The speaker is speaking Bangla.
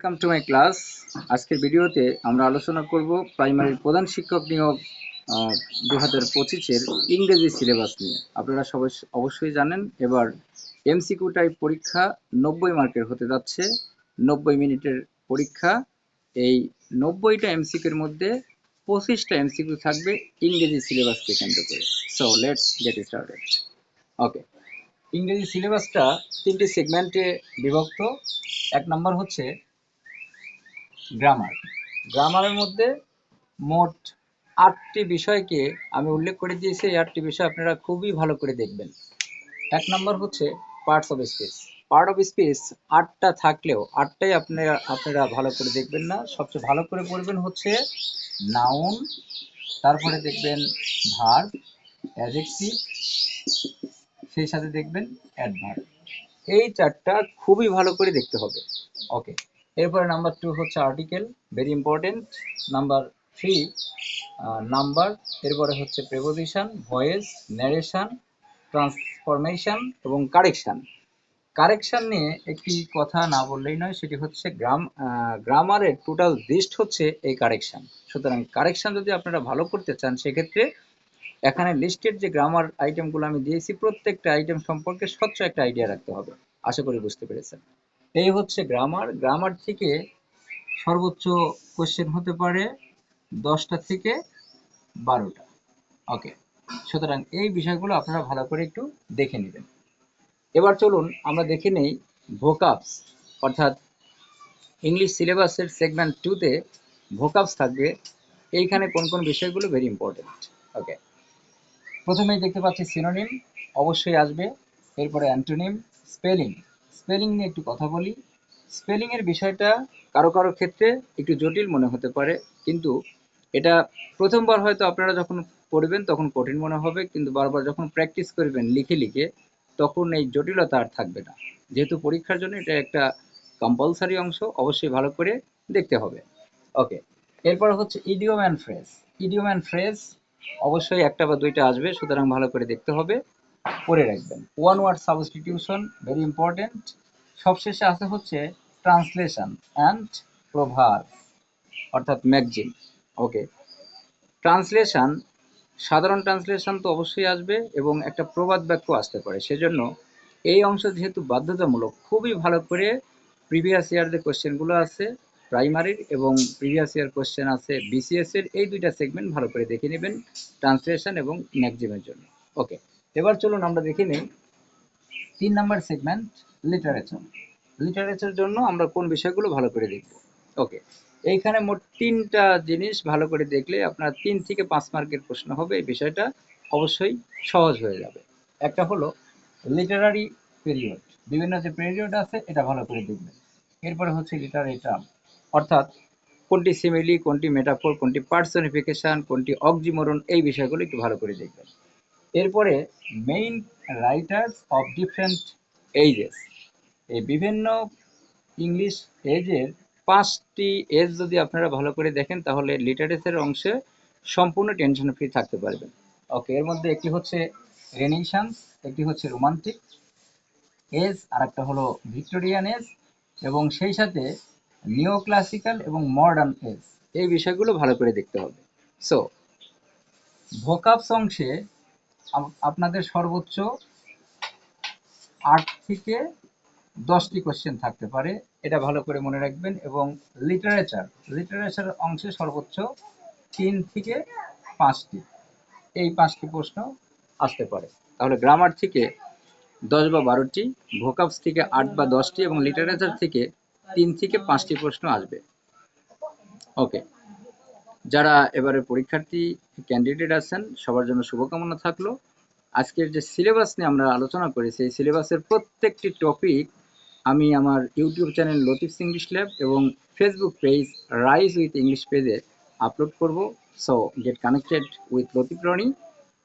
Welcome to my class. আজকের ভিডিওতে আমরা আলোচনা করব প্রাইমারির প্রধান শিক্ষক নিয়োগ 2025-এর ইংরেজি সিলেবাস নিয়ে। আপনারা সবাই অবশ্যই জানেন এবার এমসিকিউ টাইপ পরীক্ষা 90 মার্কের হতে যাচ্ছে। 90 মিনিটের পরীক্ষা। এই 90টা এমসিকিউর মধ্যে 25টা এমসিকিউ থাকবে ইংরেজি সিলেবাসকে কেন্দ্র করে। So let's get started. Okay, ইংরেজি সিলেবাসটা 3টি সেগমেন্টে বিভক্ত। এক নম্বর হচ্ছে গ্রামার। গ্রামারের মধ্যে মোট 8টি বিষয়কে আমি উল্লেখ করে দিয়েছি। এই 8টি বিষয় আপনারা খুবই ভালো করে দেখবেন। এক নম্বর হচ্ছে parts of speech. Part of speech 8টা থাকলেও 8টাই আপনারা ভালো করে দেখবেন না। সবচেয়ে ভালো করে পড়বেন হচ্ছে নাউন, তারপরে দেখবেন ভার্ব, অ্যাডজেক্টিভ, সেই সাথে দেখবেন অ্যাডভার্ব। এই 4টা খুবই ভালো করে দেখতে হবে। ওকে, এরপরে নাম্বার 2 হচ্ছে article, very important. Number 3 number, এরপরে হচ্ছে প্রেপোজিশন, ভয়েস, ন্যারেশন, ট্রান্সফরমেশন এবং কারেকশন। কারেকশন নিয়ে একটি কথা না বললেই নয়, সেটি হচ্ছে গ্রামারের টোটাল জিস্ট হচ্ছে এই কারেকশন। সুতরাং কারেকশন যদি আপনারা ভালো করতে চান, সেক্ষেত্রে এখানে লিস্টেড যে গ্রামার আইটেমগুলো আমি দিয়েছি, প্রত্যেকটা আইটেম সম্পর্কে স্বচ্ছ একটা আইডিয়া রাখতে হবে। আশা করি বুঝতে পেরেছেন। এই হচ্ছে গ্রামার। গ্রামার থেকে সর্বোচ্চ কোশ্চেন হতে পারে 10টা থেকে 12টা। ওকে, সুতরাং এই বিষয়গুলো আপনারা ভালো করে একটু দেখে নেবেন। এবার চলুন আমরা দেখে নেই ভোকাবস, অর্থাৎ ইংলিশ সিলেবাসের সেগমেন্ট 2তে ভোকাবস থাকবে। এইখানে কোন কোন বিষয়গুলো ভেরি ইম্পর্টেন্ট। ওকে, প্রথমেই দেখতে পাচ্ছি সিনোনিম, অবশ্যই আসবে। এরপরে অ্যান্টোনিম, স্পেলিং। স্পেলিং নিয়ে একটু কথা বলি। স্পেলিংয়ের বিষয়টা কারো কারো ক্ষেত্রে একটু জটিল মনে হতে পারে, কিন্তু এটা প্রথমবার হয়তো আপনারা যখন পড়বেন তখন কঠিন মনে হবে, কিন্তু বারবার যখন প্র্যাকটিস করবেন লিখে লিখে, তখন এই জটিলতা আর থাকবে না। যেহেতু পরীক্ষার জন্য এটা একটা কম্পালসারি অংশ, অবশ্যই ভালো করে দেখতে হবে। ওকে, এরপর হচ্ছে idiom and phrase. Idiom and phrase অবশ্যই একটা বা দুইটা আসবে, সুতরাং ভালো করে দেখতে হবে, পড়ে রাখবেন। One word substitution, very important. সবশেষে আছে হচ্ছে ট্রান্সলেশন অ্যান্ড প্রভাব, অর্থাৎ ম্যাগজিন। ওকে, ট্রান্সলেশন, সাধারণ ট্রান্সলেশন তো অবশ্যই আসবে এবং একটা প্রবাদ বাক্য আসতে পারে। সেজন্য এই অংশ যেহেতু বাধ্যতামূলক, খুবই ভালো করে প্রিভিয়াস ইয়ার যে কোশ্চেনগুলো আছে প্রাইমারির এবং প্রিভিয়াস ইয়ার কোশ্চেন আছে বিসিএস এর, এই দুইটা সেগমেন্ট ভালো করে দেখে নেবেন ট্রান্সলেশন এবং ম্যাগজিমের জন্য। ওকে, এবার চলুন আমরা দেখে নিই 3 নাম্বার সেগমেন্ট লিটারেচার। লিটারেচার জন্য আমরা কোন বিষয়গুলো ভালো করে দেখব। ওকে, এইখানে মোট 3টা জিনিস ভালো করে দেখলে আপনার 3 থেকে 5 মার্কের প্রশ্ন হবে। এই বিষয়টা অবশ্যই সহজ হয়ে যাবে। একটা হলো লিটারারি পিরিয়ড, বিভিন্ন যে পিরিয়ড আছে এটা ভালো করে দেখবেন। এরপরে হচ্ছে লিটারারি টার্ম, অর্থাৎ কোনটি সিমিলি, কোনটি মেটাফোর, কোনটি পার্সনিফিকেশন, কোনটি অক্সিমোরন, এই বিষয়গুলো একটু ভালো করে দেখবেন। এরপরে main writers of different ages, এই বিভিন্ন ইংলিশ এজের 5টি এজ যদি আপনারা ভালো করে দেখেন, তাহলে লিটারেচার অংশে সম্পূর্ণ টেনশন ফ্রি থাকতে পারবেন। ওকে, এর মধ্যে একটি হচ্ছে রেনেসান্স, একটি হচ্ছে রোমান্টিক এজ, আর একটা হলো ভিক্টোরিয়ান এজ, এবং সেই সাথে নিও ক্লাসিক্যাল এবং মডার্ন এজ। এই বিষয়গুলো ভালো করে দেখতে হবে। সো ভোকাবস অংশে আপনাদের সর্বোচ্চ 8 থেকে 10টি কোশ্চেন থাকতে পারে, এটা ভালো করে মনে রাখবেন। এবং লিটারেচার অংশে সর্বোচ্চ 3 থেকে 5টি, এই 5টি প্রশ্ন আসতে পারে। তাহলে গ্রামার থেকে 10 বা 12টি, ভোকাবস থেকে 8 বা 10টি এবং লিটারেচার থেকে 3 থেকে 5টি প্রশ্ন আসবে। ওকে, যারা এবারে পরীক্ষার্থী ক্যান্ডিডেট আছেন সবার জন্য শুভকামনা থাকলো। আজকের যে সিলেবাস নিয়ে আমরা আলোচনা করেছি, এই সিলেবাসের প্রত্যেকটি টপিক আমি আমার YouTube channel Latif's English lab এবং Facebook page rise with English পেজে আপলোড করব। So get connected with Latif Roni.